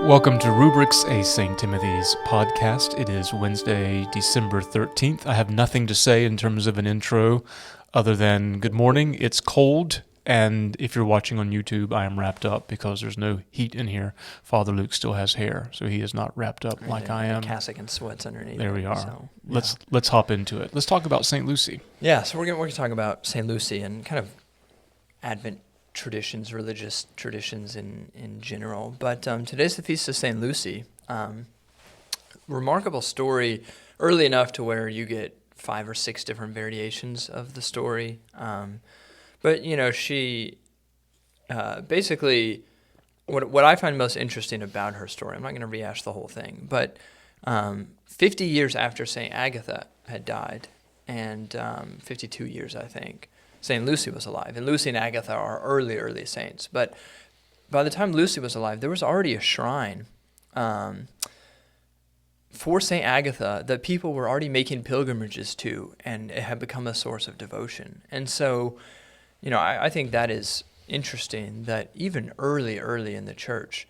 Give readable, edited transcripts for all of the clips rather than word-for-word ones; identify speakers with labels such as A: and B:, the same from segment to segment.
A: Welcome to Rubrics, a St. Timothy's podcast. It is Wednesday, December 13th. I have nothing to say in terms of an intro other than good morning. It's cold, and if you're watching on YouTube, I am wrapped up because there's no heat in here. Father Luke still has hair, so he is not wrapped up like I am.
B: Cassock and sweats underneath.
A: There we are.
B: So,
A: Let's hop into it. Let's talk about St. Lucy.
B: Yeah, so we're gonna talk about St. Lucy and kind of Advent traditions, religious traditions in general. But today's the feast of St. Lucy. Remarkable story, early enough to where you get 5 or 6 different variations of the story. But she basically, what I find most interesting about her story, I'm not going to rehash the whole thing, but 50 years after St. Agatha had died, and 52 years, I think, St. Lucy was alive. And Lucy and Agatha are early saints. But by the time Lucy was alive, there was already a shrine for St. Agatha that people were already making pilgrimages to, and it had become a source of devotion. And so, I think that is interesting that even early in the church,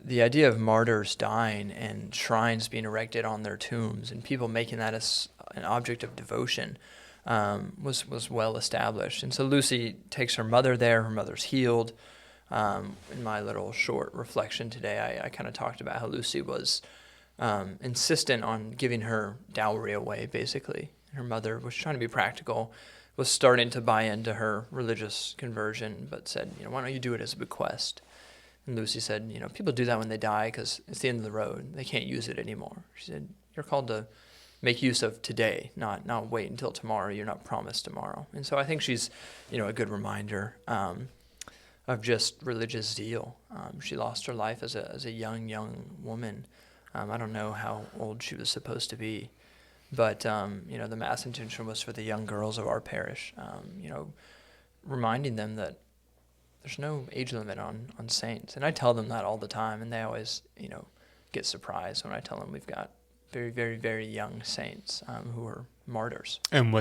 B: the idea of martyrs dying and shrines being erected on their tombs and people making that as an object of devotion was well established. And so Lucy takes her mother there. Her mother's healed. In my little short reflection today, I kind of talked about how Lucy was insistent on giving her dowry away, basically. Her mother was trying to be practical, was starting to buy into her religious conversion, but said, why don't you do it as a bequest? And Lucy said, people do that when they die because it's the end of the road. They can't use it anymore. She said, you're called to make use of today, not wait until tomorrow. You're not promised tomorrow. And so I think she's, a good reminder of just religious zeal. She lost her life as a young woman. I don't know how old she was supposed to be, but the Mass intention was for the young girls of our parish. Reminding them that there's no age limit on saints, and I tell them that all the time, and they always get surprised when I tell them we've got very, very, very young saints who are martyrs.
A: And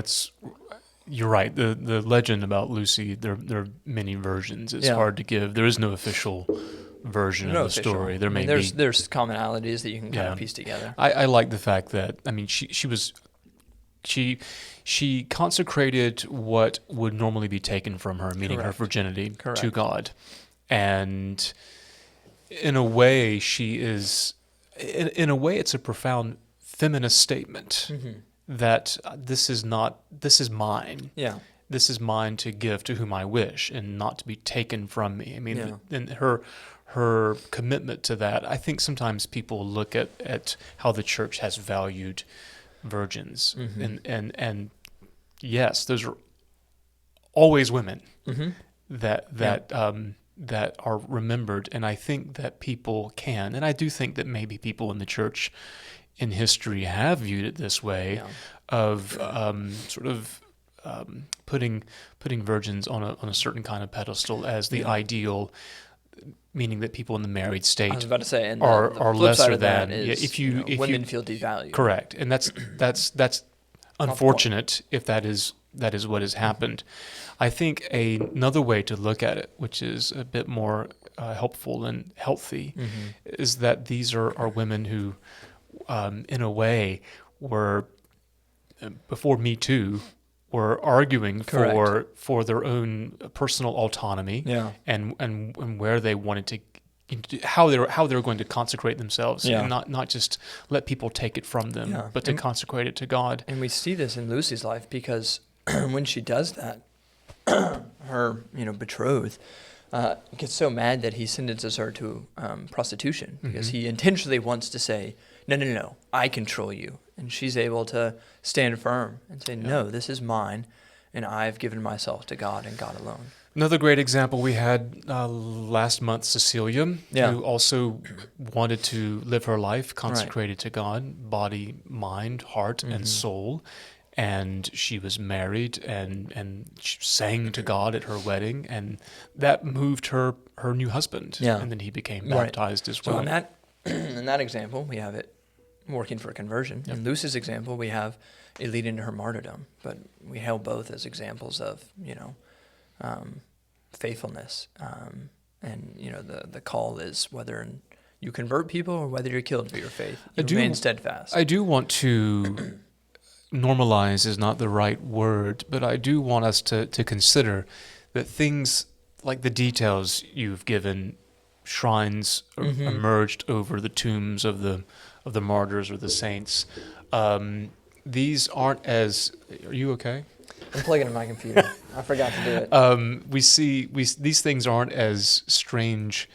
A: you're right, the legend about Lucy, there are many versions. It's hard to give. There is no official version of the story. There may be.
B: There's commonalities that you can kind of piece together.
A: I like the fact that, she consecrated what would normally be taken from her, meaning her virginity, to God. And in a way, in a way, it's a profound feminist statement that this is mine.
B: Yeah.
A: This is mine to give to whom I wish and not to be taken from me. And her commitment to that, I think sometimes people look at how the church has valued virgins. And yes, those are always women that are remembered. And I think that people can, and I do think that maybe people in the church in history have viewed it this way, of putting virgins on a certain kind of pedestal as the ideal, meaning that people in the married state
B: I was about to say, and
A: are
B: the flip
A: lesser
B: side of
A: than.
B: that is,
A: If
B: women feel devalued.
A: Correct, and that's unfortunate if that is what has happened. I think another way to look at it, which is a bit more helpful and healthy, is that these are women who, in a way, were before Me Too, were arguing for their own personal autonomy, and where they wanted to, how they were going to consecrate themselves, and not just let people take it from them, but to consecrate it to God.
B: And we see this in Lucy's life because when she does that, her betrothed gets so mad that he sentences her to prostitution because he intentionally wants to say, no, I control you. And she's able to stand firm and say, no, this is mine, and I've given myself to God and God alone.
A: Another great example we had last month, Cecilia, who also wanted to live her life consecrated to God, body, mind, heart, and soul. And she was married and she sang to God at her wedding, and that moved her new husband. And then he became baptized as well.
B: So in that example, we have it working for conversion. In Lucy's example, we have it leading to her martyrdom. But we hail both as examples of, faithfulness. And, the call is whether you convert people or whether you're killed for your faith. You
A: I do-
B: remain steadfast.
A: I do want to normalize is not the right word, but I do want us to consider that things like the details you've given, shrines emerged over the tombs of the martyrs or the saints. These aren't as. Are you okay?
B: I'm plugging in my computer. I forgot to do it.
A: These things aren't as strange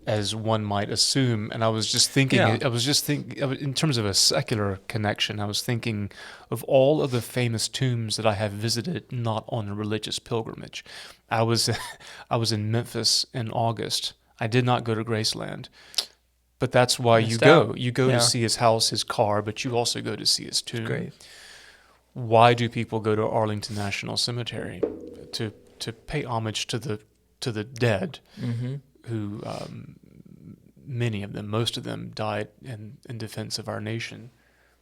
A: as one might assume. And I was just thinking,
B: Yeah.
A: in terms of a secular connection, I was thinking of all of the famous tombs that I have visited, not on a religious pilgrimage. I was in Memphis in August. I did not go to Graceland, but that's why you
B: Missed
A: go.
B: out.
A: You go
B: Yeah.
A: to see his house, his car, but you also go to see his tomb.
B: Great.
A: Why do people go to Arlington National Cemetery? To pay homage to the dead, who many of them, most of them, died in defense of our nation.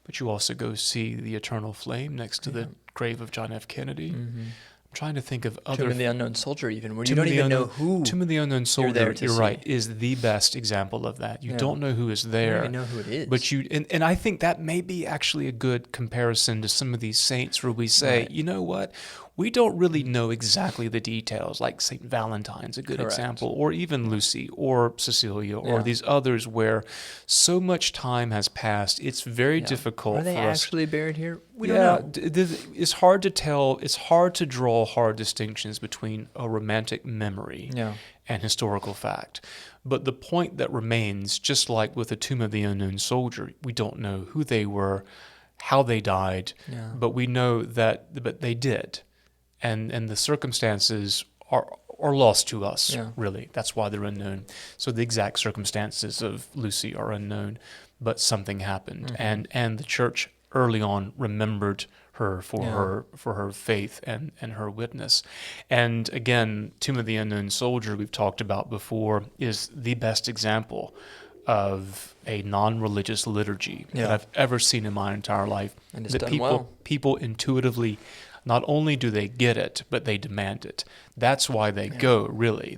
A: But you also go see the eternal flame next to the grave of John F. Kennedy. I'm trying to think of other.
B: Tomb of the Unknown Soldier, even, where you
A: Tomb
B: don't
A: of the
B: even know
A: Unknown-
B: who.
A: Tomb of the Unknown Soldier,
B: there to
A: you're
B: see.
A: right, is the best example of that. You
B: Yeah.
A: don't know who is
B: You
A: there.
B: don't even know who it is.
A: But and I think that may be actually a good comparison to some of these saints where we say,
B: Right.
A: you know what, we don't really know exactly the details, like St. Valentine's, a good
B: Correct.
A: example, or even Lucy or Cecilia or
B: Yeah.
A: these others where so much time has passed. It's very
B: Yeah.
A: difficult
B: Are they
A: for us.
B: actually buried here? We
A: Yeah,
B: don't know.
A: it's hard to tell. It's hard to draw hard distinctions between a romantic memory
B: Yeah.
A: and historical fact. But the point that remains, just like with the Tomb of the Unknown Soldier, we don't know who they were, how they died,
B: Yeah.
A: but we know but they did. And the circumstances are lost to us,
B: Yeah.
A: really. That's why they're unknown. So the exact circumstances of Lucy are unknown, but something happened. And the church early on remembered her for her faith and her witness. And again, Tomb of the Unknown Soldier, we've talked about before, is the best example of a non-religious liturgy that
B: Yeah.
A: I've ever seen in my entire life.
B: And it's
A: that
B: done
A: people
B: well.
A: people intuitively, not only do they get it, but they demand it. That's why they go. Really,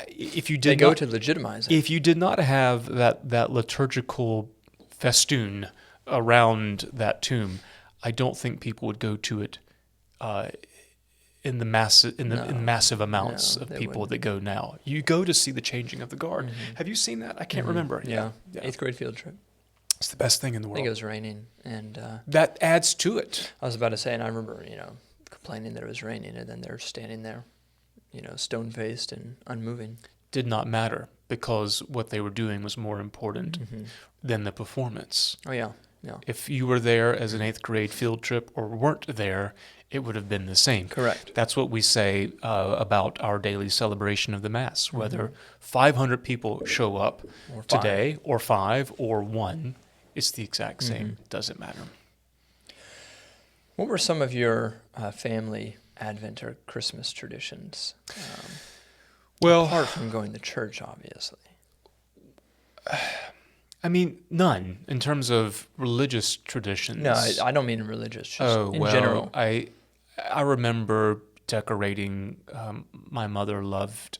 A: if you did
B: They go
A: not,
B: to legitimize it.
A: if you did not have that liturgical festoon around that tomb, I don't think people would go to it in massive amounts
B: No,
A: of
B: they
A: people
B: wouldn't.
A: that go now. You go to see the changing of the guard. Have you seen that? I can't remember.
B: Yeah.
A: Yeah.
B: 8th grade field trip.
A: It's the best thing in the
B: I
A: world.
B: think it was raining, and
A: That adds to it.
B: I was about to say, and I remember, complaining that it was raining, and then they're standing there, stone-faced and unmoving.
A: Did not matter because what they were doing was more important than the performance.
B: Oh yeah, yeah.
A: If you were there as an 8th grade field trip or weren't there, it would have been the same.
B: Correct.
A: That's what we say about our daily celebration of the Mass. Whether 500 people show up
B: Or 5.
A: today, or 5, or 1, it's the exact same. It doesn't matter.
B: What were some of your family Advent or Christmas traditions?
A: Well,
B: Apart from going to church, obviously.
A: I mean, none in terms of religious traditions.
B: No, I don't mean religious, just in
A: well,
B: general.
A: I remember decorating. My mother loved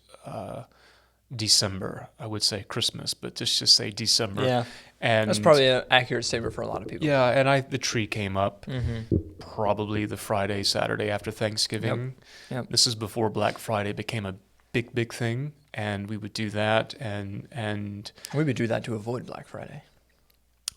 A: December. I would say Christmas, but just say December.
B: Yeah,
A: and
B: that's probably an accurate statement for a lot of people.
A: yeah. And the tree came up
B: Mm-hmm.
A: probably the Friday, Saturday after Thanksgiving.
B: Yep.
A: This is before Black Friday became a big thing, and we would do that. And
B: We would do that to avoid Black Friday.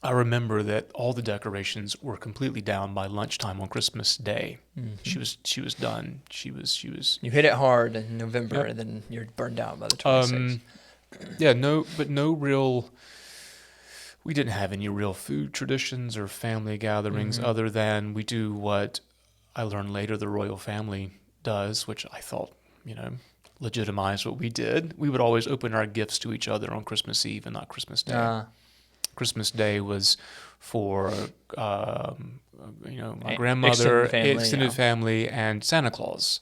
A: I remember that all the decorations were completely down by lunchtime on Christmas Day. She was done. She was
B: You hit it hard in November,
A: Yep.
B: and then you're burned out by the 26th.
A: yeah, no real. We didn't have any real food traditions or family gatherings other than we do what I learned later the royal family does, which I thought, legitimized what we did. We would always open our gifts to each other on Christmas Eve and not Christmas Day. Christmas Day was for my grandmother, extended family, and Santa Claus,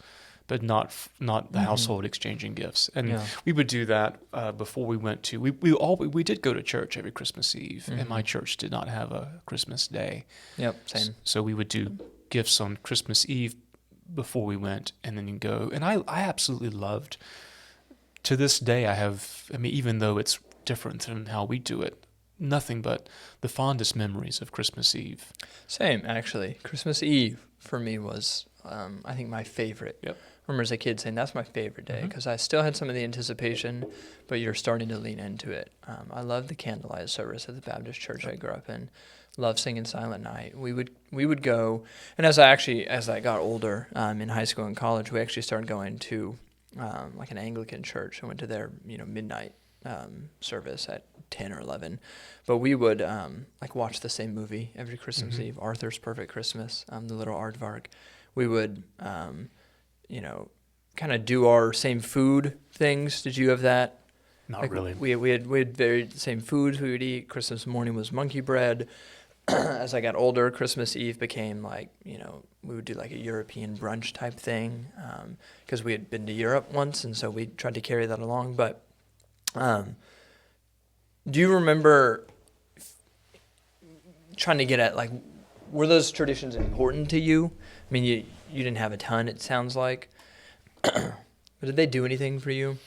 A: but not the household exchanging gifts. And
B: Yeah.
A: we would do that before we went to. We did go to church every Christmas Eve, and my church did not have a Christmas Day.
B: Yep, same.
A: So we would do gifts on Christmas Eve before we went, and then you go. And I absolutely loved. To this day, even though it's different than how we do it. Nothing but the fondest memories of Christmas Eve.
B: Same, actually. Christmas Eve for me was, I think, my favorite.
A: Yep.
B: I remember as a kid saying that's my favorite day
A: Mhm.
B: because I still had some of the anticipation, but you're starting to lean into it. I love the candlelight service at the Baptist church I grew up in. Love singing Silent Night. We would go, and as I got older in high school and college, we actually started going to like an Anglican church. I went to their midnight service at 10 or 11, but we would like watch the same movie every Christmas
A: Mhm.
B: Eve, Arthur's Perfect Christmas, the little aardvark. We would kind of do our same food things. Did you have that?
A: Not
B: Like,
A: really.
B: We had very same foods we would eat. Christmas morning was monkey bread. As I got older, Christmas Eve became like, we would do like a European brunch type thing because we had been to Europe once, and so we tried to carry that along. But do you remember trying to get at, like, were those traditions important to you? I mean, you didn't have a ton, it sounds like. But did they do anything for you?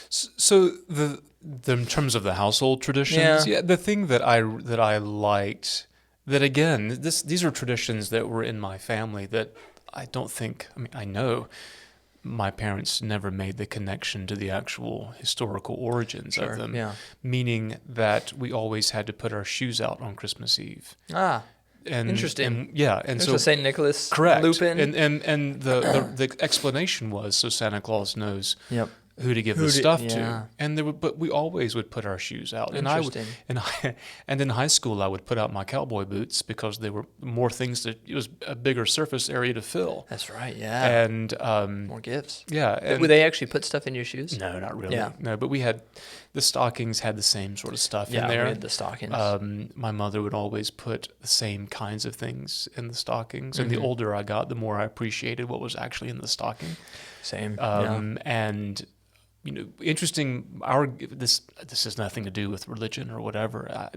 A: So the in terms of the household traditions,
B: Yeah.
A: the thing that I liked, that again, these are traditions that were in my family that I don't think, I mean, I know my parents never made the connection to the actual historical origins
B: Sure,
A: of them,
B: yeah.
A: meaning that we always had to put our shoes out on Christmas Eve.
B: Ah,
A: And
B: interesting.
A: and
B: There's
A: so
B: a St. Nicholas
A: correct.
B: loop in.
A: And the explanation was so Santa Claus knows
B: Yep.
A: who to give
B: Who
A: the
B: to-
A: stuff
B: yeah.
A: to. And but we always would put our shoes out. And
B: Interesting.
A: and in high school I would put out my cowboy boots because they were more things it was a bigger surface area to fill.
B: That's right, yeah.
A: And
B: More gifts.
A: yeah, and
B: Would they actually put stuff in your shoes?
A: no, not really.
B: Yeah.
A: No, but we had the stockings had the same sort of stuff
B: Yeah,
A: in there.
B: we had the stockings.
A: My mother would always put the same kinds of things in the stockings, and the
B: Mhm.
A: older I got, the more I appreciated what was actually in the stocking.
B: Same. Yeah.
A: And interesting. This has nothing to do with religion or whatever.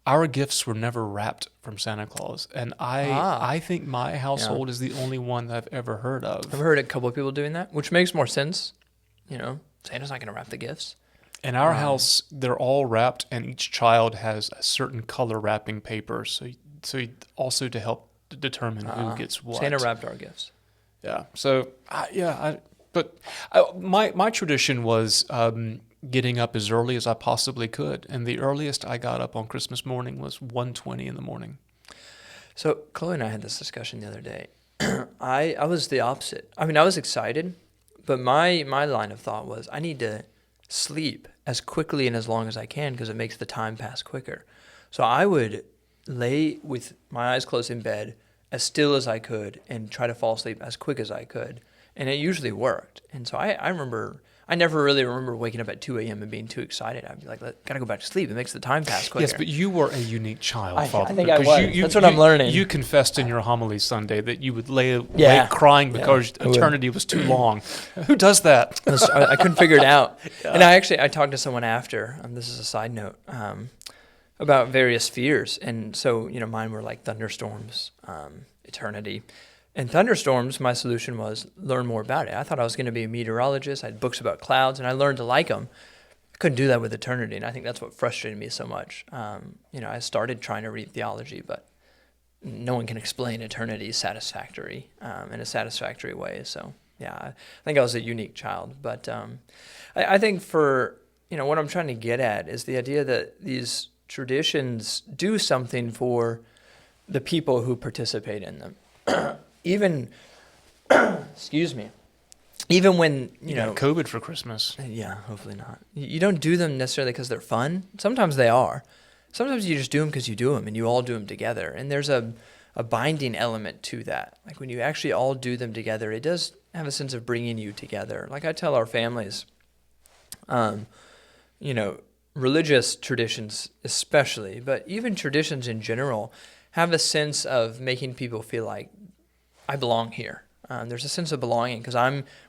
A: Our gifts were never wrapped from Santa Claus, and I think my household is the only one that I've ever heard of.
B: I've heard a couple of people doing that, which makes more sense. Santa's not going to wrap the gifts.
A: In our house, they're all wrapped, and each child has a certain color wrapping paper. So also to help determine who gets what.
B: Santa wrapped our gifts.
A: Yeah. So my tradition was getting up as early as I possibly could, and the earliest I got up on Christmas morning was 1:20 in the morning.
B: So Chloe and I had this discussion the other day. I was the opposite. I mean, I was excited, but my line of thought was I need to sleep as quickly and as long as I can because it makes the time pass quicker. So I would lay with my eyes closed in bed as still as I could and try to fall asleep as quick as I could. And it usually worked. And so I remember, I never really remember waking up at 2 a.m. and being too excited. I'd be like, gotta go back to sleep. It makes the time pass quicker.
A: Yes, but you were a unique child,
B: I
A: Father.
B: think I
A: because
B: was. That's what I'm learning.
A: You confessed in your homily Sunday that you would lay
B: Yeah.
A: awake crying because
B: I would.
A: eternity was too long. Who does that?
B: I couldn't figure it out. And I talked to someone after, this is a side note, about various fears. And so, mine were like thunderstorms, eternity. And thunderstorms, my solution was learn more about it. I thought I was going to be a meteorologist. I had books about clouds, and I learned to like them. I couldn't do that with eternity, and I think that's what frustrated me so much. I started trying to read theology, but no one can explain eternity satisfactory in a satisfactory way. So, yeah, I think I was a unique child. But I think for, what I'm trying to get at is the idea that these traditions do something for the people who participate in them. Even, excuse me, even when,
A: You got COVID for Christmas.
B: yeah, hopefully not. You don't do them necessarily because they're fun. Sometimes they are. Sometimes you just do them because you do them and you all do them together. And there's a binding element to that. Like when you actually all do them together, it does have a sense of bringing you together. Like I tell our families, religious traditions especially, but even traditions in general have a sense of making people feel like I belong here. There's a sense of belonging because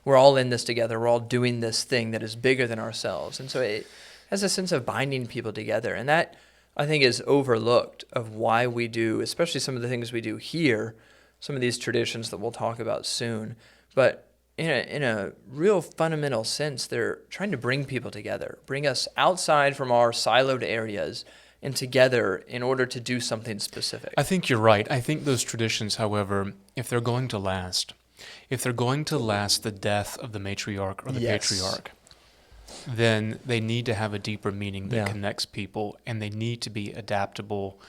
B: we're all in this together. We're all doing this thing that is bigger than ourselves. And so it has a sense of binding people together. And that, I think, is overlooked of why we do, especially some of the things we do here, some of these traditions that we'll talk about soon. But in a real fundamental sense, they're trying to bring people together, bring us outside from our siloed areas and together in order to do something specific.
A: I think you're right. I think those traditions, however, if they're going to last, the death of the matriarch or the
B: Yes.
A: patriarch, then they need to have a deeper meaning that
B: Yeah.
A: connects people, and they need to be adaptable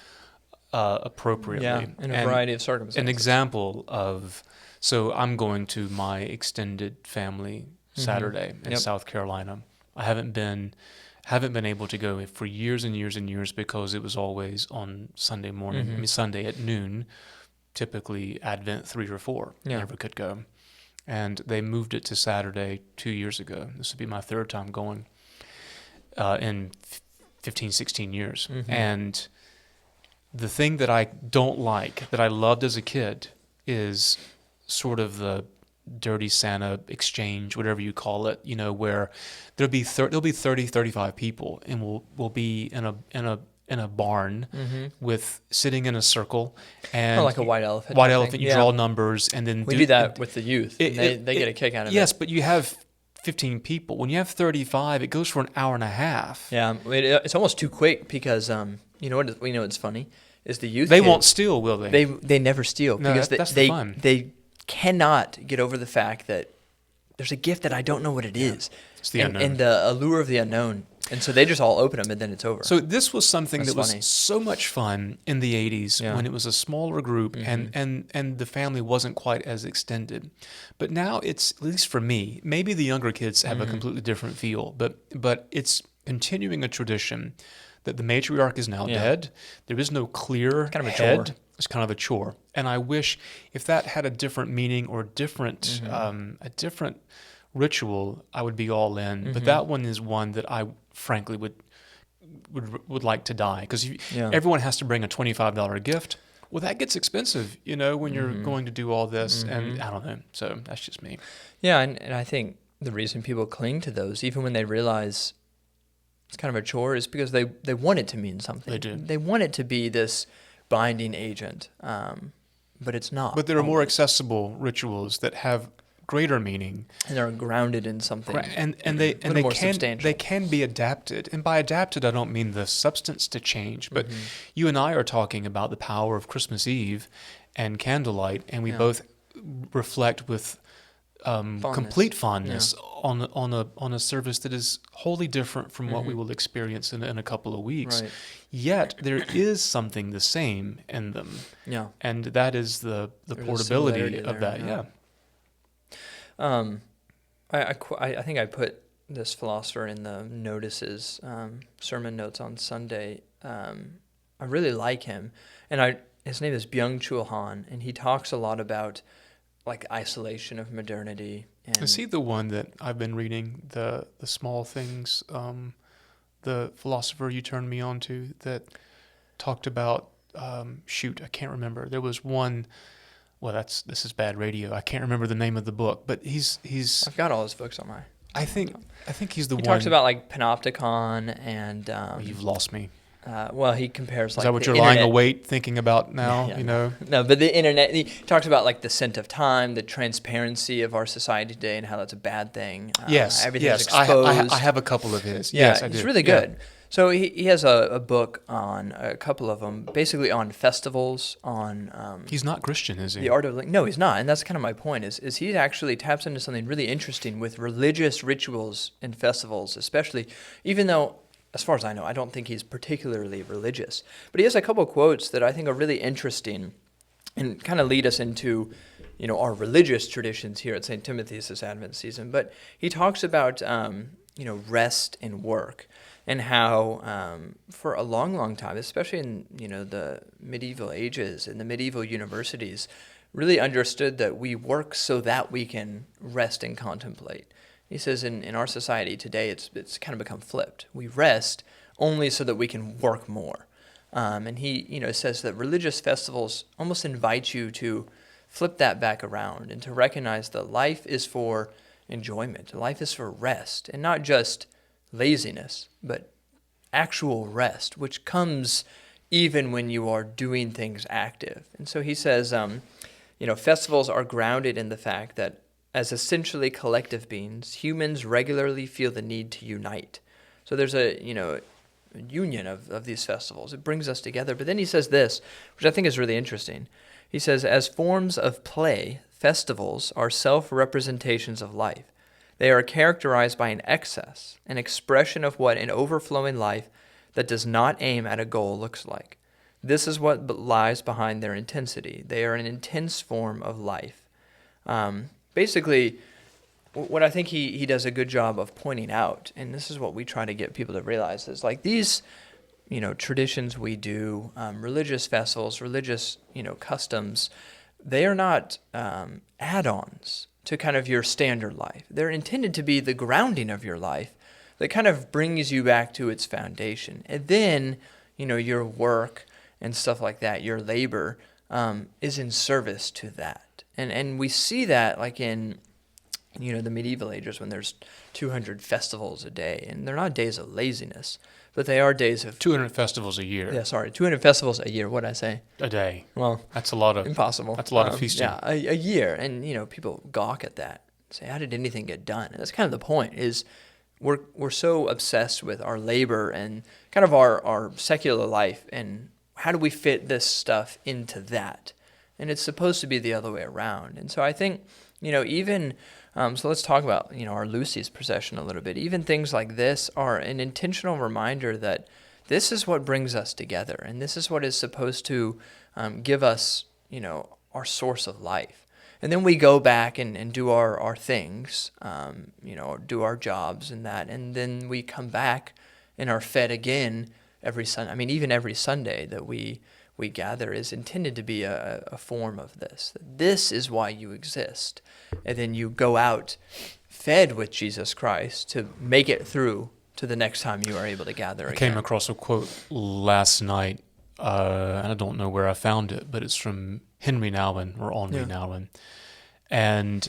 A: appropriately.
B: Yeah, in a
A: And
B: variety of circumstances.
A: an example of, so I'm going to my extended family Saturday in
B: Yep.
A: South Carolina. I haven't been able to go for years and years and years because it was always on Sunday morning. I mean Sunday at noon, typically Advent 3 or 4.
B: Yeah.
A: Never could go. And they moved it to Saturday 2 years ago. This would be my third time going in 15, 16 years. And the thing that I don't like, that I loved as a kid, is sort of the dirty Santa exchange, whatever you call it, where there'll be 30, 35 people, and we'll be in a barn with sitting in a circle, and
B: Or like a white elephant.
A: white
B: type
A: elephant.
B: thing.
A: You
B: Yeah.
A: draw numbers, and then
B: We do that with the youth. And they get a kick out of
A: yes,
B: it.
A: but you have 15 people. When you have 35, it goes for an hour and a half.
B: Yeah, it's almost too quick because you know what? We know what's funny is the youth.
A: They
B: kids,
A: won't steal, will they?
B: They never steal
A: No,
B: because
A: that's the fun.
B: they cannot get over the fact that there's a gift that I don't know what it is.
A: It's the unknown.
B: And the allure of the unknown. And so they just all open them and then it's over.
A: So this was something
B: That's
A: that was
B: funny.
A: so much fun in the 80s
B: Yeah.
A: when it was a smaller group and the family wasn't quite as extended. But now it's, at least for me, maybe the younger kids have a completely different feel, but it's continuing a tradition that the matriarch is now dead. There is no clear
B: Kind of a
A: head.
B: chore.
A: It's kind of a chore. And I wish if that had a different meaning or different a different ritual, I would be all in. But that one is one that I frankly would like to die, because everyone has to bring a $25 gift. Well, that gets expensive, when you're going to do all this, and I don't know. So that's just me.
B: Yeah, and I think the reason people cling to those, even when they realize it's kind of a chore, is because they want it to mean something.
A: They do.
B: They want it to be this binding agent, but it's not.
A: But there are more accessible rituals that have greater meaning,
B: and they're grounded in something.
A: and
B: little
A: they
B: more
A: can
B: substantial.
A: be adapted. And by adapted, I don't mean the substance to change, but you and I are talking about the power of Christmas Eve and candlelight, and we both reflect with complete fondness on a service that is wholly different from what we will experience in a couple of weeks.
B: Right.
A: Yet there is something the same in them,
B: Yeah.
A: and that is the
B: There's a
A: portability
B: similarity
A: of
B: there,
A: that.
B: yeah. I think I put this philosopher in the notices, sermon notes on Sunday. I really like him, and his name is Byung-Chul Han, and he talks a lot about like isolation of modernity. And
A: Is he the one that I've been reading, the small things, the philosopher you turned me on to that talked about, I can't remember. There was one, well, this is bad radio. I can't remember the name of the book, but he's
B: I've got all his books on my.
A: I think he's the
B: He
A: one.
B: talks about like panopticon and
A: You've lost me.
B: well, he compares
A: Is
B: like
A: that what
B: the
A: you're lying
B: internet-
A: awake thinking about now?
B: Yeah, No, but the internet, he talks about like the scent of time, the transparency of our society today, and how that's a bad thing.
A: Yes,
B: everything's
A: yes.
B: exposed.
A: I have a couple of his.
B: Yeah,
A: Yes, I
B: it's
A: do.
B: really
A: Yeah.
B: good. So he has a book on a couple of them, basically on festivals, on
A: He's not Christian, is he?
B: the art of no, he's not, and that's kind of my point. Is he actually taps into something really interesting with religious rituals and festivals, especially, even though, as far as I know, I don't think he's particularly religious. But he has a couple of quotes that I think are really interesting and kind of lead us into, our religious traditions here at St. Timothy's this Advent season. But he talks about, rest and work, and how for a long, long time, especially in, the medieval ages and the medieval universities, really understood that we work so that we can rest and contemplate. He says in our society today, it's kind of become flipped. We rest only so that we can work more. And he, says that religious festivals almost invite you to flip that back around and to recognize that life is for enjoyment. Life is for rest, and not just laziness, but actual rest, which comes even when you are doing things active. And so he says, festivals are grounded in the fact that as essentially collective beings, humans regularly feel the need to unite. So there's a union of these festivals. It brings us together. But then he says this, which I think is really interesting. He says, as forms of play, festivals are self-representations of life. They are characterized by an excess, an expression of what an overflowing life that does not aim at a goal looks like. This is what lies behind their intensity. They are an intense form of life. Basically, what I think he does a good job of pointing out, and this is what we try to get people to realize, is like these, traditions we do, religious festivals, religious, customs, they are not add-ons to kind of your standard life. They're intended to be the grounding of your life that kind of brings you back to its foundation. And then, your work and stuff like that, your labor, is in service to that. And we see that like in, the medieval ages when there's 200 festivals a day. And they're not days of laziness, but they are days of...
A: 200 festivals a year.
B: Yeah, sorry, 200 festivals a year. What did I say?
A: A day.
B: Well,
A: that's a lot of...
B: impossible.
A: That's a lot of feasting.
B: Yeah, a year. And, people gawk at that. Say, how did anything get done? And that's kind of the point, is we're so obsessed with our labor and kind of our secular life, and how do we fit this stuff into that? And it's supposed to be the other way around. And so I think, even, so let's talk about, our Lucy's procession a little bit. Even things like this are an intentional reminder that this is what brings us together. And this is what is supposed to give us, our source of life. And then we go back and do our things, do our jobs and that. And then we come back and are fed again every Sunday. I mean, even every Sunday that we gather is intended to be a form of this. This is why you exist. And then you go out fed with Jesus Christ to make it through to the next time you are able to gather again.
A: I came across a quote last night, and I don't know where I found it, but it's from Henry Nouwen, or Henri Nouwen. And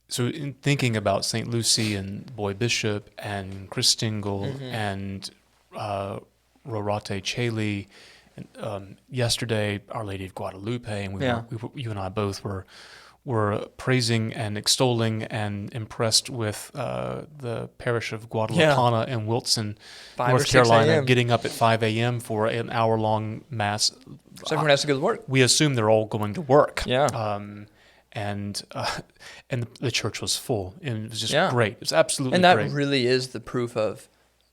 A: so in thinking about St. Lucy and Boy Bishop and Christingle and Rorate Caeli, and yesterday Our Lady of Guadalupe, and you and I both were praising and extolling and impressed with the parish of Guadalupana in Wilson, North Carolina, getting up at 5 a.m. for an hour-long mass.
B: So everyone has to go to work.
A: We assume they're all going to work.
B: Yeah.
A: And the church was full, and it was just great. It's absolutely
B: great.
A: great.
B: And that really is the proof of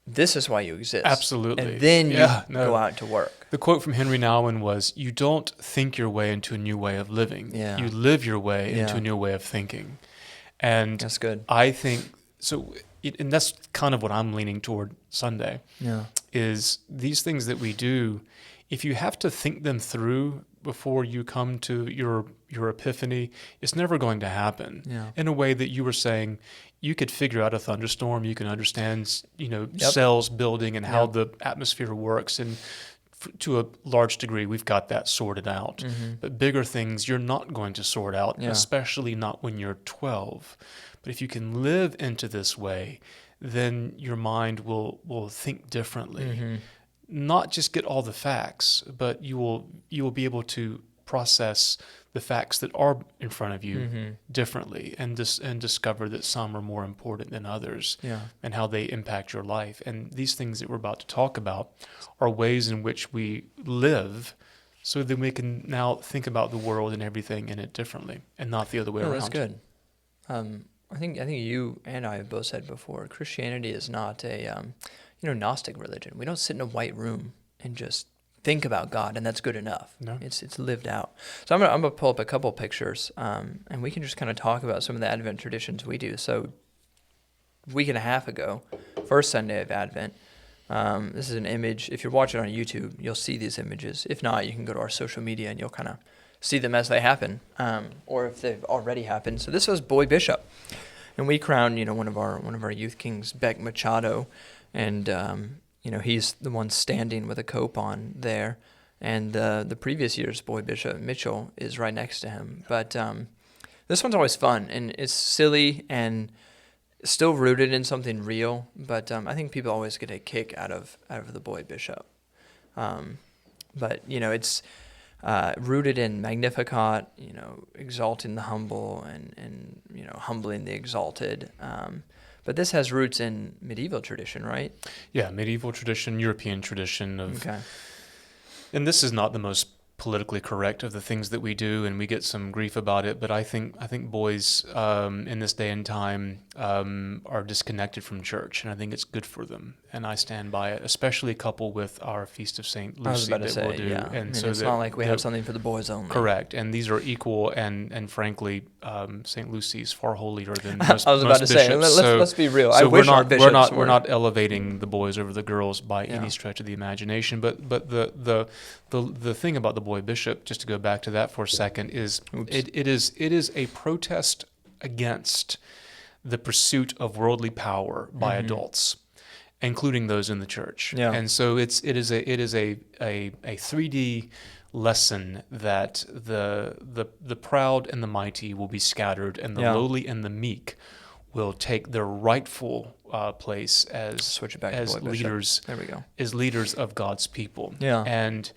B: this is why you exist.
A: Absolutely.
B: And then you go out to work.
A: The quote from Henry Nouwen was, you don't think your way into a new way of living.
B: Yeah.
A: You live your way into a new way of thinking. And
B: that's good.
A: I think, so, and that's kind of what I'm leaning toward Sunday, is these things that we do, if you have to think them through before you come to your epiphany, it's never going to happen.
B: Yeah.
A: In a way that you were saying, you could figure out a thunderstorm, you can understand, cells building and how the atmosphere works, and to a large degree, we've got that sorted out. But bigger things, you're not going to sort out, especially not when you're 12. But if you can live into this way, then your mind will think differently. Not just get all the facts, but you will be able to process the facts that are in front of you differently, and discover that some are more important than others, and how they impact your life. And these things that we're about to talk about are ways in which we live, so that we can now think about the world and everything in it differently, and not the other way around.
B: That's good. I think you and I have both said before, Christianity is not a Gnostic religion. We don't sit in a white room and just think about God, and that's good enough. No. It's lived out. So I'm gonna pull up a couple pictures, and we can just kind of talk about some of the Advent traditions we do. So a week and a half ago, first Sunday of Advent, this is an image. If you're watching on YouTube, you'll see these images. If not, you can go to our social media and you'll kind of see them as they happen, or if they've already happened. So this was Boy Bishop, and we crowned one of our youth kings, Beck Machado, and he's the one standing with a cope on there, and the previous year's Boy Bishop Mitchell is right next to him. But this one's always fun, and it's silly and still rooted in something real. But I think people always get a kick out of the Boy Bishop. But it's rooted in Magnificat, exalting the humble and humbling the exalted. But this has roots in medieval tradition, right?
A: Yeah, medieval tradition, European tradition of,
B: Okay.
A: and this is not the most politically correct of the things that we do, and we get some grief about it. But I think boys in this day and time are disconnected from church, and I think it's good for them. And I stand by it, especially coupled with our Feast of Saint
B: I was
A: Lucy
B: about to
A: that
B: say,
A: we'll do.
B: yeah.
A: And so
B: it's not like we have something for the boys only.
A: Correct, and these are equal, and frankly, Saint Lucy's far holier than
B: I
A: most,
B: was about
A: most
B: to
A: bishops.
B: say, let's be real.
A: So
B: I
A: we're
B: wish our
A: not
B: bishops
A: we're not elevating the boys over the girls by any stretch of the imagination. But the thing about the boy bishop, just to go back to that for a second, is it is a protest against the pursuit of worldly power by adults, including those in the church.
B: Yeah.
A: And so it is a 3D lesson that the proud and the mighty will be scattered, and the lowly and the meek will take their rightful place as leaders.
B: There we go.
A: As leaders of God's people.
B: Yeah.
A: And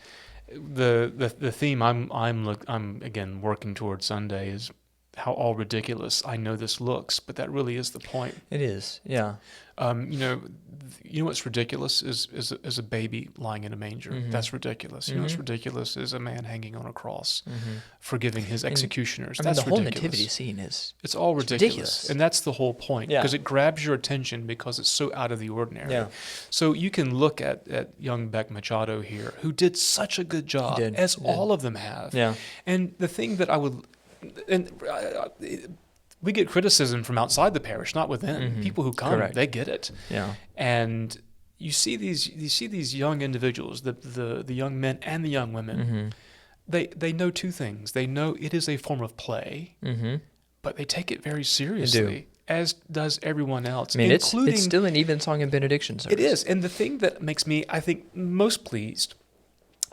A: the theme I'm again working towards Sunday is how all ridiculous I know this looks, but that really is the point.
B: It is, yeah.
A: You know what's ridiculous is a baby lying in a manger.
B: Mm-hmm.
A: That's ridiculous. You know what's ridiculous is a man hanging on a cross, forgiving his executioners.
B: I mean,
A: That's
B: the whole
A: ridiculous.
B: nativity scene
A: It's all ridiculous. And that's the whole point, because it grabs your attention because it's so out of the ordinary.
B: Yeah.
A: So you can look at young Beck Machado here, who did such a good job, as all of them have.
B: Yeah.
A: And the thing that I would... we get criticism from outside the parish, not within. People who come, they get it.
B: Yeah.
A: And you see these young individuals, the young men and the young women. They know two things. They know it is a form of play, but they take it very seriously, as does everyone else.
B: I mean, it's still an evensong and benediction service.
A: It is. And the thing that makes me, I think, most pleased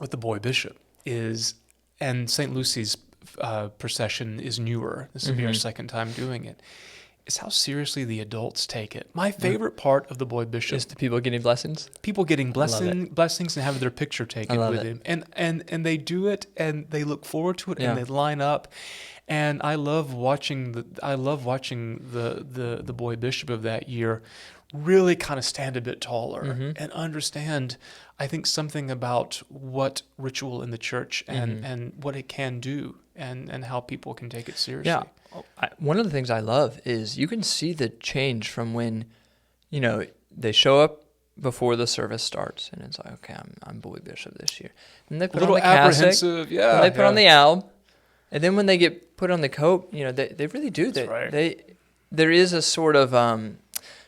A: with the boy bishop is, and St. Lucy's procession is newer. This will be our second time doing it. Is how seriously the adults take it. My favorite part of the boy bishop
B: is the people getting blessings.
A: People getting blessings and having their picture taken with him, and they do it, and they look forward to it, and they line up. And I love watching the boy bishop of that year really kind of stand a bit taller and understand, I think, something about what ritual in the church and what it can do and how people can take it seriously.
B: Yeah. One of the things I love is you can see the change from when, they show up before the service starts, and it's like, okay, I'm boy bishop this year. And they put on the cassock, they put on the alb, and then when they get put on the coat, they really do that.
A: Right.
B: There is a sort of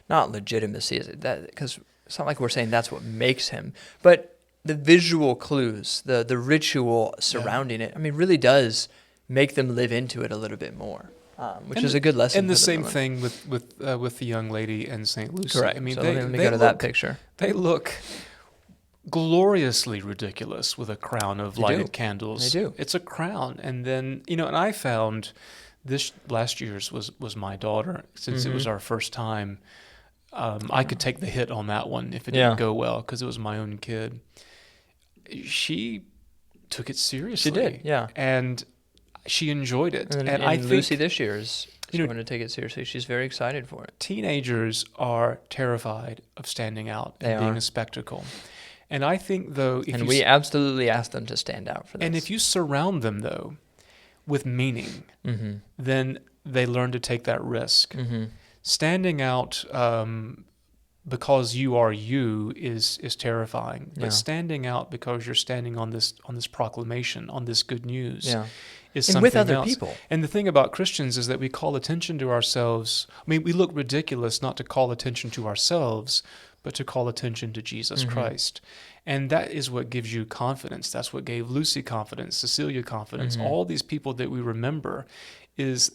B: not legitimacy, is it? That because it's not like we're saying that's what makes him, but the visual clues, the ritual surrounding it, I mean, really does make them live into it a little bit more, which is a good lesson.
A: And the same thing with the young lady and St. Lucy.
B: Correct.
A: I mean,
B: so
A: they,
B: let me
A: they
B: go to
A: look,
B: that picture.
A: They look gloriously ridiculous with a crown of lighted candles.
B: They do.
A: It's a crown. And then, and I found this last year's was my daughter, since it was our first time. I could take the hit on that one if it didn't go well, because it was my own kid. She took it seriously.
B: She did, yeah.
A: And she enjoyed it.
B: And
A: I think
B: Lucy this year is going to take it seriously. She's very excited for it.
A: Teenagers are terrified of standing out and being a spectacle. And I think, though...
B: we absolutely ask them to stand out for this.
A: And if you surround them, though, with meaning, then they learn to take that risk. Standing out because you are you is terrifying. But standing out because you're standing on this proclamation, on this good news, is something
B: with other
A: else.
B: people.
A: And the thing about Christians is that we call attention to ourselves. I mean, we look ridiculous not to call attention to ourselves, but to call attention to Jesus Christ. And that is what gives you confidence. That's what gave Lucy confidence, Cecilia confidence. All these people that we remember is...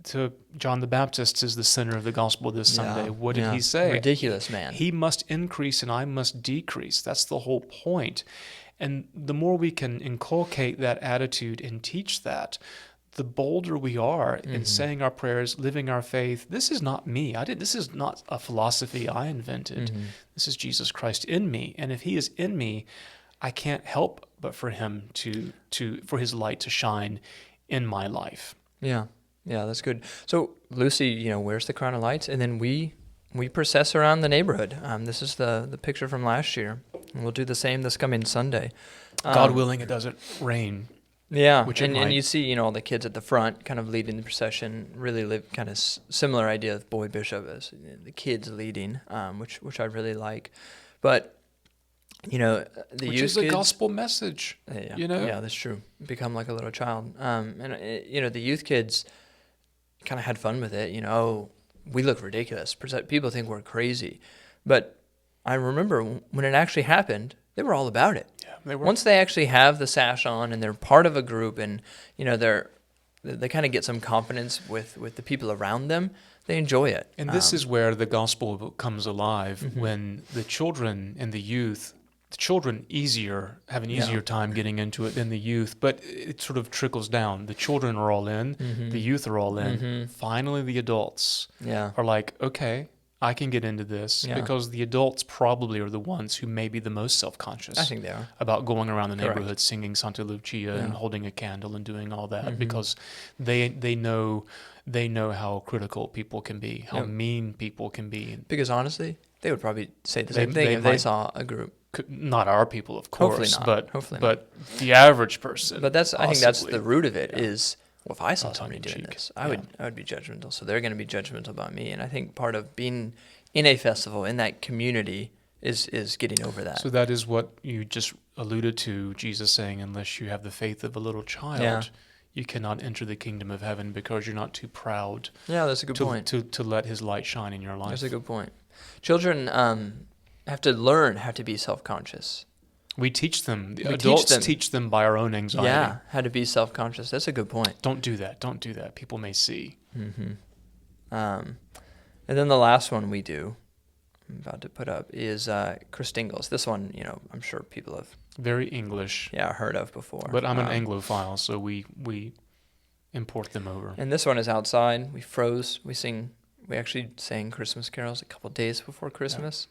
A: to John the Baptist is the center of the gospel this Sunday. What did he say?
B: Ridiculous man.
A: He must increase and I must decrease. That's the whole point. And the more we can inculcate that attitude and teach that, the bolder we are in saying our prayers, living our faith. This is not me. This is not a philosophy I invented. This is Jesus Christ in me. And if he is in me, I can't help but for him for his light to shine in my life.
B: Yeah, yeah, that's good. So Lucy, wears the crown of lights, and then we process around the neighborhood. This is the picture from last year, and we'll do the same this coming Sunday.
A: God willing, it doesn't rain.
B: Yeah,
A: Which it
B: and
A: might.
B: you see, all the kids at the front kind of leading the procession. Really live kind of similar idea of Boy Bishop as the kids leading, which I really like. But the
A: Which
B: youth
A: is a
B: kids,
A: gospel message.
B: yeah,
A: Yeah.
B: that's true. Become like a little child. The youth kids kind of had fun with it. Oh, we look ridiculous. People think we're crazy, but I remember when it actually happened, they were all about it.
A: Yeah, they were.
B: Once they actually have the sash on and they're part of a group, and they kind of get some confidence with the people around them, they enjoy it.
A: And this is where the gospel comes alive,
B: Mm-hmm.
A: when the children and the youth, the children have an easier time getting into it than the youth, but it sort of trickles down. The children are all in, the youth are all in. Finally, the adults are like, okay, I can get into this, because the adults probably are the ones who may be the most self-conscious.
B: I think they are.
A: About going around the
B: Correct.
A: neighborhood singing Santa Lucia and holding a candle and doing all that, because they know how critical people can be, how mean people can be.
B: Because honestly, they would probably say the
A: They-
B: same thing
A: they
B: if they
A: might-
B: saw a group.
A: Not our people, of course,
B: Hopefully not.
A: but the average person.
B: But I think that's
A: possibly.
B: the root of it is, well, if I saw somebody
A: tongue in
B: doing
A: cheek.
B: this, I would be judgmental. So they're going to be judgmental about me. And I think part of being in a festival, in that community, is getting over that.
A: So that is what you just alluded to, Jesus saying, unless you have the faith of a little child, you cannot enter the kingdom of heaven, because you're not too proud
B: Yeah, that's a good point.
A: to let his light shine in your life.
B: That's a good point. Children have to learn how to be self-conscious.
A: We teach them. The
B: We
A: adults teach them by our own anxiety.
B: Yeah, how to be self-conscious. That's a good point.
A: Don't do that. Don't do that. People may see.
B: And then the last one we do, I'm about to put up, is Christingles. This one, I'm sure people have
A: Very English.
B: heard of before.
A: But I'm an Anglophile, so we import them over.
B: And this one is outside. We froze. We actually sang Christmas carols a couple days before Christmas.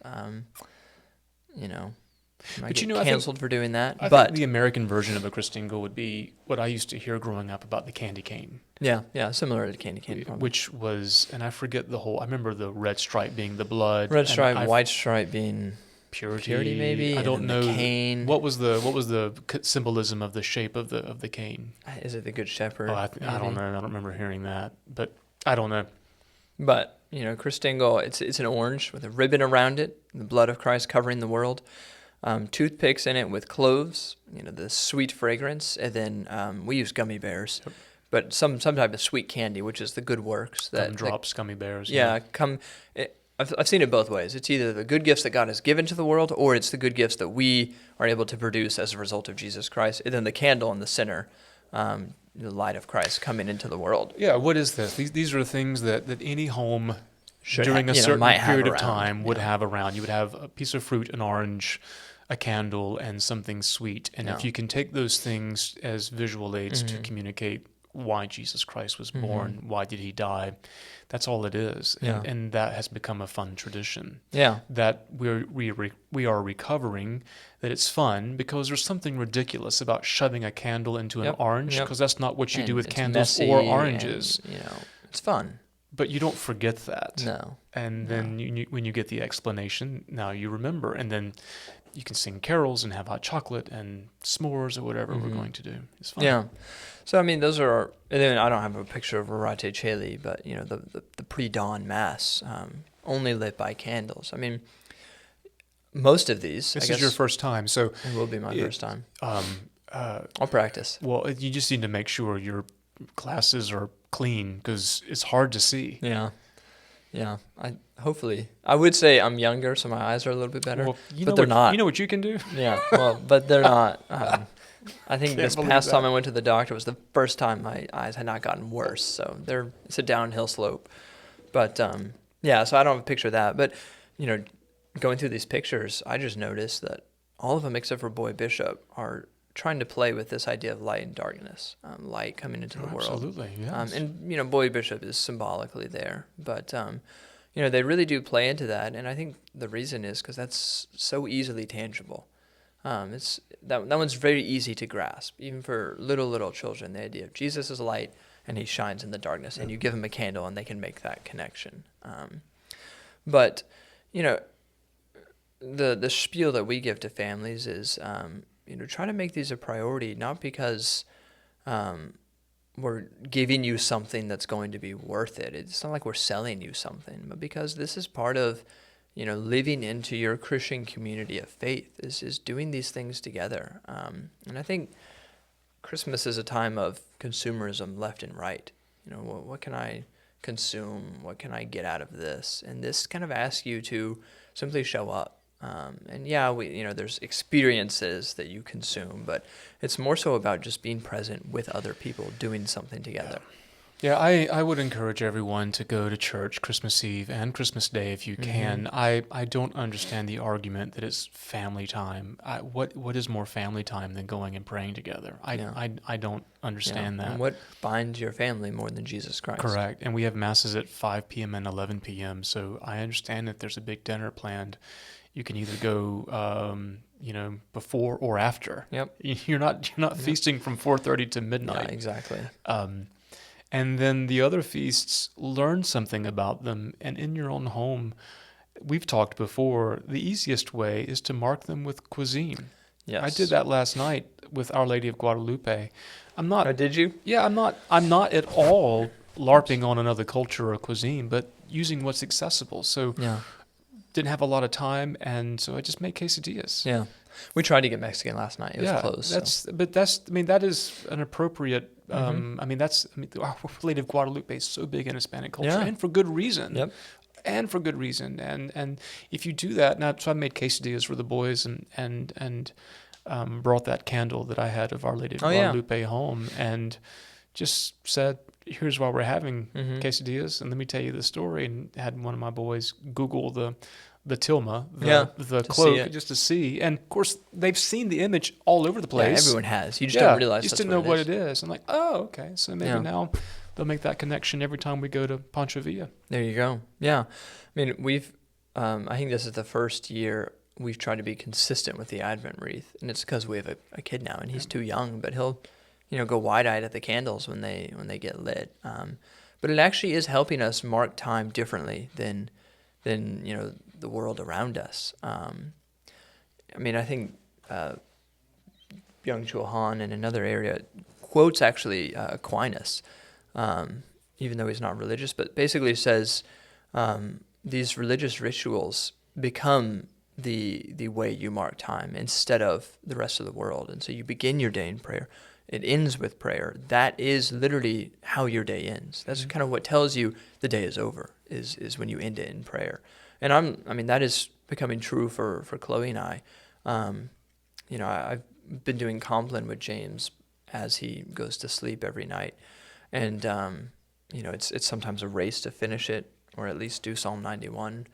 B: Might
A: But
B: get
A: I think-
B: canceled for doing that.
A: I
B: but
A: think the American version of a Christingle would be what I used to hear growing up about the candy cane,
B: yeah, similar to candy cane. Probably.
A: which was, and I forget I remember the red stripe being the blood,
B: Red
A: and
B: stripe, white stripe being
A: purity,
B: maybe.
A: I don't
B: and
A: know
B: The cane.
A: what was the symbolism of the shape of the cane.
B: Is it the Good Shepherd?
A: Oh, I don't know. I don't remember hearing that, but I don't know.
B: But Christingle, it's an orange with a ribbon around it, the blood of Christ covering the world. Toothpicks in it with cloves, the sweet fragrance, and then we use gummy bears, but some type of sweet candy, which is the good works.
A: Gumdrops, gummy bears.
B: I've seen it both ways. It's either the good gifts that God has given to the world, or it's the good gifts that we are able to produce as a result of Jesus Christ. And then the candle in the center, the light of Christ coming into the world.
A: Yeah, what is this? These are things that any home
B: Should
A: during
B: ha-
A: a
B: you know,
A: certain
B: might have
A: period of
B: around.
A: time would have around. You would have a piece of fruit, an orange, a candle, and something sweet. And if
B: Yeah.
A: you can take those things as visual aids to communicate why Jesus Christ was born, why did he die, that's all it is.
B: Yeah.
A: And that has become a fun tradition.
B: Yeah.
A: That we are recovering, that it's fun, because there's something ridiculous about shoving a candle into an
B: Yep,
A: orange,
B: yep.
A: because that's not what you do
B: And
A: with
B: it's
A: candles
B: messy
A: or
B: and,
A: oranges.
B: it's fun.
A: But you don't forget that.
B: No.
A: And then when you get the explanation, now you remember. And then you can sing carols and have hot chocolate and s'mores or whatever we're going to do. It's fun.
B: Yeah. So, those are, and then I don't have a picture of Rorate Cheli, but, the pre-dawn mass, only lit by candles. Most of these,
A: This
B: I guess,
A: is your first time. So
B: it will be my first time.
A: uh,
B: I'll practice.
A: well, you just need to make sure your glasses are clean, because it's hard to see.
B: Yeah. Yeah. I would say I'm younger, so my eyes are a little bit better,
A: Well,
B: but they're not.
A: You know what you can do?
B: Yeah. Well, but they're not. I think
A: Can't
B: this
A: believe
B: past time
A: that.
B: I went to the doctor was the first time my eyes had not gotten worse. So it's a downhill slope. But so I don't have a picture of that. But going through these pictures, I just noticed that all of them except for Boy Bishop are trying to play with this idea of light and darkness, light coming into the world.
A: Absolutely, yes.
B: And Boy Bishop is symbolically there, but they really do play into that, and I think the reason is because that's so easily tangible. It's that one's very easy to grasp, even for little children. The idea of Jesus is light and he shines in the darkness, and you give them a candle and they can make that connection. But you know, the spiel that we give to families is try to make these a priority, not because we're giving you something that's going to be worth it. It's not like we're selling you something, but because this is part of living into your Christian community of faith, is doing these things together. And I think Christmas is a time of consumerism left and right. What can I consume? What can I get out of this? And this kind of asks you to simply show up. And yeah, there's experiences that you consume, but it's more so about just being present with other people, doing something together.
A: Yeah, I would encourage everyone to go to church Christmas Eve and Christmas Day if you can. I don't understand the argument that it's family time. What is more family time than going and praying together? I don't understand that.
B: And what binds your family more than Jesus Christ?
A: Correct. And we have masses at 5 p.m. and 11 p.m. So I understand that there's a big dinner planned. You can either go, before or after.
B: Yep.
A: You're not feasting from 4:30 to midnight.
B: Yeah, exactly.
A: And then the other feasts, learn something about them. And in your own home, we've talked before, the easiest way is to mark them with cuisine.
B: Yes.
A: I did that last night with Our Lady of Guadalupe. I'm not.
B: Oh, did you?
A: Yeah, I'm not at all LARPing on another culture or cuisine, but using what's accessible. So didn't have a lot of time, and so I just made quesadillas.
B: Yeah. We tried to get Mexican last night. It was closed.
A: That is an appropriate. Our Lady of Guadalupe is so big in Hispanic culture, and for good reason.
B: Yep.
A: And for good reason. And if you do that, so I made quesadillas for the boys and brought that candle that I had of Our Lady of Guadalupe home, and just said, here's why we're having quesadillas, and let me tell you the story. And had one of my boys Google the tilma, the cloak, just to see. And of course, they've seen the image all over the place.
B: Yeah, everyone has. You just don't realize.
A: You just didn't know what it is. I'm like, oh, okay. So maybe now they'll make that connection every time we go to Pancho Villa.
B: There you go. Yeah, I mean, we've. I think this is the first year we've tried to be consistent with the Advent wreath, and it's because we have a kid now, and he's too young, but he'll, go wide-eyed at the candles when they get lit. But it actually is helping us mark time differently than the world around us. I think Byung-Chul Han in another area quotes actually Aquinas, even though he's not religious, but basically says these religious rituals become the way you mark time instead of the rest of the world. And so you begin your day in prayer. It ends with prayer. That is literally how your day ends. That's kind of what tells you the day is over, is when you end it in prayer. And that is becoming true for Chloe and I. I've been doing Compline with James as he goes to sleep every night. And, it's sometimes a race to finish it, or at least do Psalm 91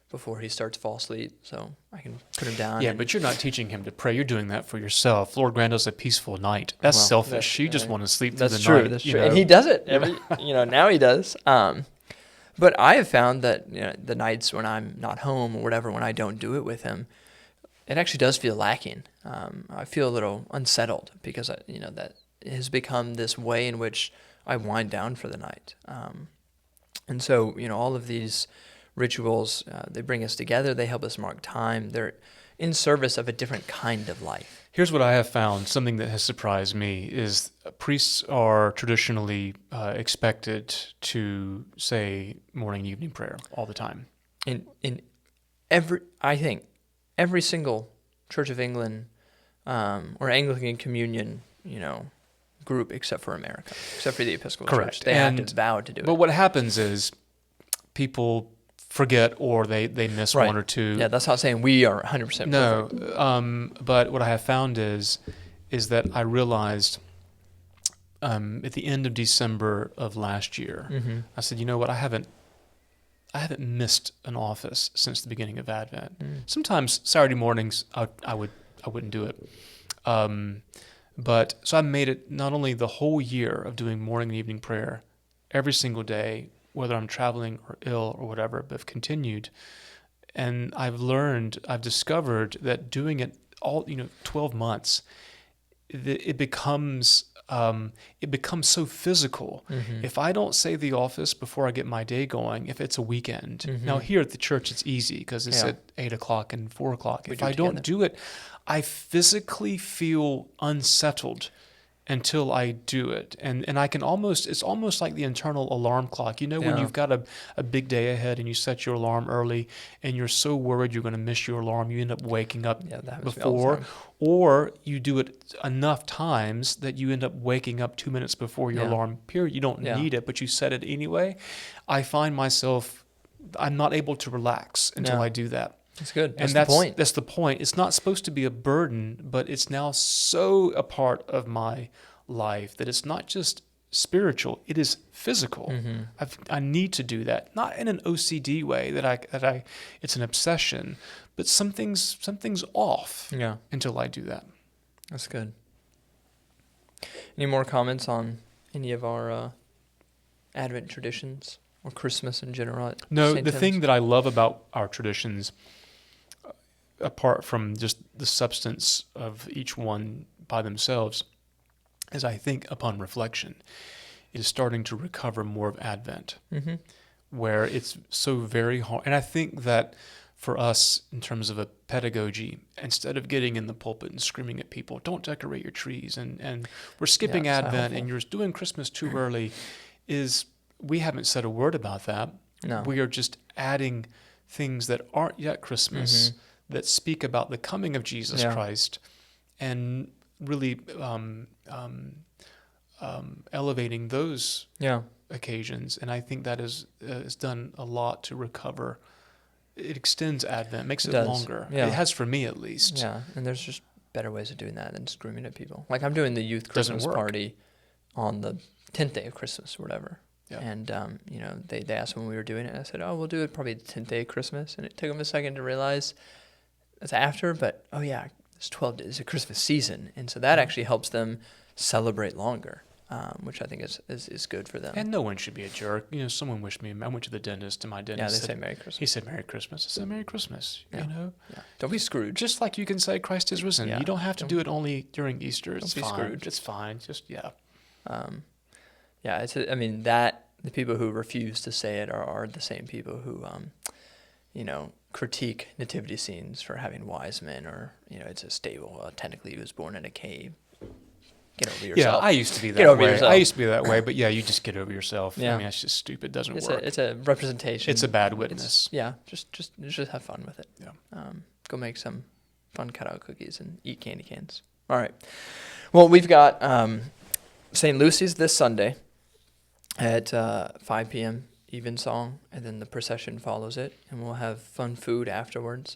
B: before he starts to fall asleep, so I can put him down.
A: Yeah, but you're not teaching him to pray. You're doing that for yourself. Lord, grant us a peaceful night. That's selfish. You just want to sleep through the night. That's true.
B: And he does it. Now he does. But I have found that the nights when I'm not home or whatever, when I don't do it with him, it actually does feel lacking. I feel a little unsettled because that has become this way in which I wind down for the night. And so all of these rituals, they bring us together. They help us mark time. They're in service of a different kind of life.
A: Here's what I have found. Something that has surprised me is priests are traditionally expected to say morning and evening prayer all the time.
B: I think every single Church of England or Anglican Communion, group except for America, except for the Episcopal Church. They have to vow to do it.
A: But what happens is people forget or they miss one or two.
B: Yeah, that's not saying we are 100% perfect.
A: No, but what I have found is that I realized at the end of December of last year, I said, you know what, I haven't missed an office since the beginning of Advent. Sometimes Saturday mornings I wouldn't do it. But so I made it not only the whole year of doing morning and evening prayer every single day, whether I'm traveling or ill or whatever, but I've continued. And I've discovered that doing it all 12 months, it becomes so physical.
B: Mm-hmm.
A: If I don't say the office before I get my day going, if it's a weekend,
B: Mm-hmm.
A: now here at the church it's easy because it's
B: Yeah.
A: at 8:00 and 4:00.
B: We
A: If
B: do it
A: I don't
B: together.
A: do it, I physically feel unsettled until I do it. And I can it's almost like the internal alarm clock. When
B: Yeah.
A: you've got a big day ahead and you set your alarm early and you're so worried you're going to miss your alarm, you end up waking up
B: Yeah, that happens to me all the
A: before,
B: time.
A: or you do it enough times that you end up waking up 2 minutes before your
B: Yeah.
A: alarm period. You don't
B: Yeah.
A: need it, but you set it anyway. I find myself, I'm not able to relax until
B: Yeah.
A: I do that.
B: That's good.
A: And
B: That's the point.
A: That's the point. It's not supposed to be a burden, but it's now so a part of my life that it's not just spiritual; it is physical.
B: Mm-hmm.
A: I need to do that, not in an OCD way that I it's an obsession, but something's off
B: Yeah,
A: until I do that.
B: that's good. Any more comments on any of our Advent traditions or Christmas in general? At
A: No,
B: St.
A: the
B: Tim's?
A: thing that I love about our traditions, apart from just the substance of each one by themselves, is I think upon reflection, is starting to recover more of Advent,
B: Mm-hmm.
A: where it's so very hard. And I think that for us, in terms of a pedagogy, instead of getting in the pulpit and screaming at people, don't decorate your trees, and we're skipping
B: Yeah, it's not
A: Advent
B: helpful.
A: and you're doing Christmas too early, is we haven't said a word about that.
B: No.
A: We are just adding things that aren't yet Christmas, that speak about the coming of Jesus
B: Yeah.
A: Christ, and really elevating those
B: Yeah.
A: occasions. And I think that is done a lot to recover. It extends Advent, makes it
B: does.
A: longer.
B: Yeah.
A: It has for me at least.
B: Yeah, and there's just better ways of doing that than screaming at people. Like I'm doing the youth
A: Doesn't
B: Christmas
A: work.
B: party on the 10th day of Christmas or whatever.
A: Yeah.
B: And, they asked when we were doing it. I said, we'll do it probably the 10th day of Christmas. And it took them a second to realize it's after, but, it's 12 days of Christmas season. And so that actually helps them celebrate longer, which I think is good for them.
A: And no one should be a jerk. Someone wished me. I went to the dentist, and my
B: yeah,
A: dentist
B: they
A: said,
B: say Merry Christmas.
A: he said Merry Christmas. I said Merry Christmas.
B: Yeah. Yeah. Don't be Scrooge.
A: Just like you can say Christ is risen.
B: Yeah.
A: You don't have to
B: Don't-
A: do it only during Easter. It's
B: be
A: fine.
B: Scrooge.
A: It's fine. Just
B: That the people who refuse to say it are the same people who, critique nativity scenes for having wise men, or it's a stable. Technically, he was born in a cave. Get over
A: Yeah,
B: yourself.
A: I used to be that
B: Get over
A: way.
B: yourself.
A: I used to be that way, but yeah, you just get over yourself.
B: Yeah.
A: I mean, that's just stupid. It doesn't
B: It's
A: work.
B: a representation.
A: It's a bad witness.
B: Just have fun with it.
A: Yeah.
B: Go make some fun cutout cookies and eat candy cans. All right. Well, we've got St. Lucy's this Sunday at 5 p.m. Evensong, and then the procession follows it, and we'll have fun food afterwards.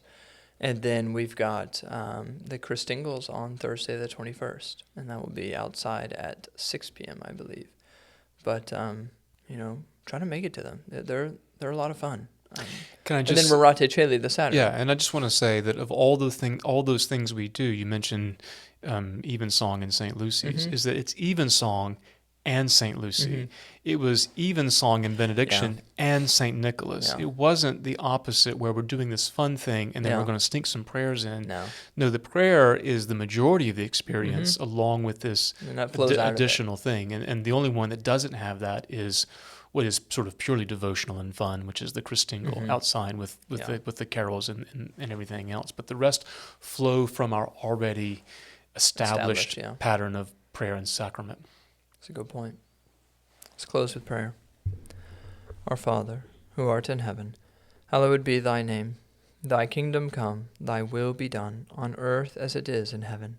B: And then we've got the Christingles on Thursday the 21st, and that will be outside at 6 p.m., I believe. But, try to make it to them. They're a lot of fun.
A: Can I
B: And
A: just?
B: then Marate Cheli the Saturday.
A: Yeah, and I just want to say that of all those things we do, you mentioned Evensong and St. Lucy's,
B: Mhm.
A: is that it's Evensong and St. Lucy.
B: Mhm.
A: It was Evensong and Benediction and St. Nicholas.
B: Yeah.
A: It wasn't the opposite where we're doing this fun thing and then
B: Yeah.
A: we're going to sneak some prayers in.
B: No.
A: No, the prayer is the majority of the experience along with this
B: And that flows out of it.
A: additional thing. And the only one that doesn't have that is what is sort of purely devotional and fun, which is the Christingle outside with
B: Yeah.
A: the carols and everything else. But the rest flow from our already established
B: yeah.
A: pattern of prayer and sacrament.
B: That's a good point. Let's close with prayer. Our Father, who art in heaven, hallowed be thy name. Thy kingdom come, thy will be done, on earth as it is in heaven.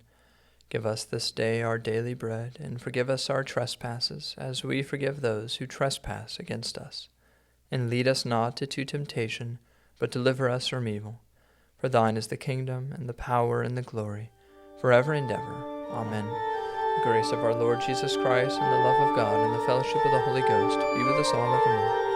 B: Give us this day our daily bread, and forgive us our trespasses, as we forgive those who trespass against us. And lead us not into temptation, but deliver us from evil. For thine is the kingdom, and the power, and the glory, forever and ever. Amen. The grace of our Lord Jesus Christ, and the love of God, and the fellowship of the Holy Ghost be with us all evermore.